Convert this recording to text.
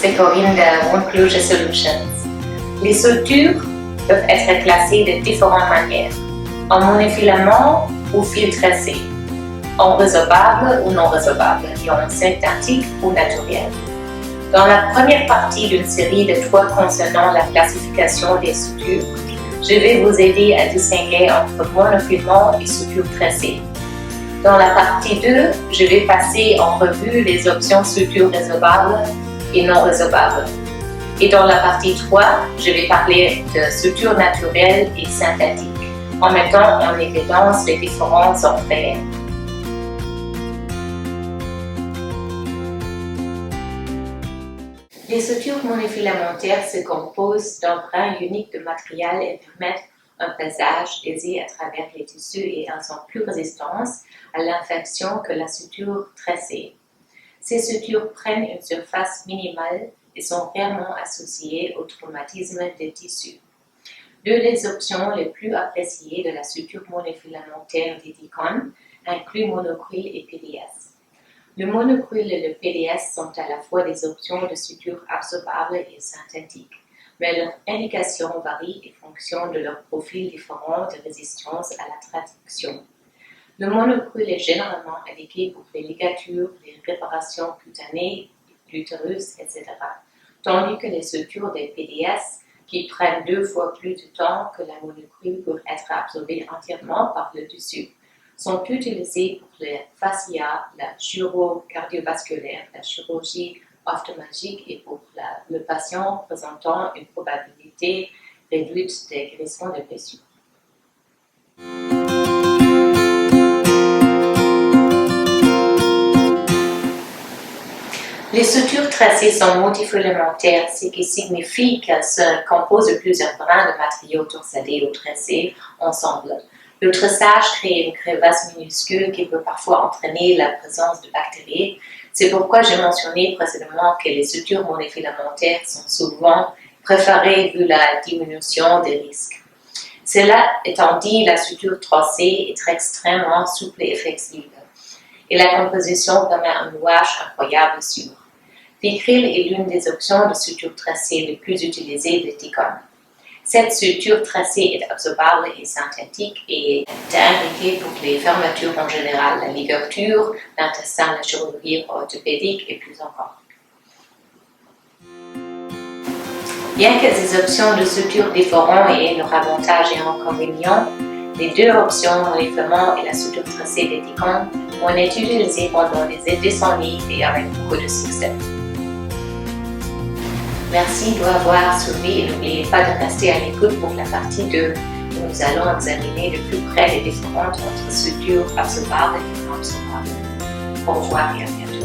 c'est Corinne de Conclusion Solutions. Les sutures peuvent être classées de différentes manières, en monofilament ou fil tracé, en résorbable ou non résorbable, et en synthétique ou naturel. Dans la première partie d'une série de 3 concernant la classification des sutures, je vais vous aider à distinguer entre monofilament et sutures tracées. Dans la partie 2, je vais passer en revue les options sutures résorbables et non résorbables. Et dans la partie 3, je vais parler de sutures naturelles et synthétiques, en mettant en évidence les différences entre elles. Les sutures monofilamentaires se composent d'un brin unique de matériel et permettent un passage aisé à travers les tissus et elles sont plus résistantes à l'infection que la suture tracée. Ces sutures prennent une surface minimale et sont rarement associées au traumatisme des tissus. 2 des options les plus appréciées de la suture monofilamentaire d'Ethicon incluent monocryl et PDS. Le monocryl et le PDS sont à la fois des options de suture absorbables et synthétiques, mais leur indication varie en fonction de leur profil différent de résistance à la traction. Le monocryl est généralement indiqué pour les ligatures, les réparations cutanées, l'utérus, etc., tandis que les sutures des PDS, qui prennent 2 fois plus de temps que la monocryl pour être absorbées entièrement par le tissu, sont utilisées pour les fascias, la chiro cardiovasculaire, la chirurgie ophtalmologique et pour le patient présentant une probabilité réduite de guérison de blessures. Les sutures tracées sont multifilamentaires, ce qui signifie qu'elles se composent de plusieurs brins de matériaux torsadés ou tracés ensemble. Le traçage crée une crevasse minuscule qui peut parfois entraîner la présence de bactéries. C'est pourquoi j'ai mentionné précédemment que les sutures monofilamentaires sont souvent préférées vu la diminution des risques. Cela étant dit, la suture tracée est extrêmement souple et flexible, et la composition permet un nouage incroyable sûr. Vicryl est l'une des options de suture tracée les plus utilisées d'Ethicon. Cette suture tracée est absorbable et synthétique et est indiquée pour les fermetures en général, la ligature, l'intestin, la chirurgie orthopédique et plus encore. Bien que ces options de suture différentes aient leurs avantages et inconvénients, les 2 options, monofilament et la suture tracée d'Ethicon, ont été utilisées pendant des décennies et avec beaucoup de succès. Merci de m'avoir suivi et n'oubliez pas de rester à l'écoute pour la partie 2 où nous allons examiner de plus près les différences entre sutures absorbables et non absorbables. Au revoir et à bientôt.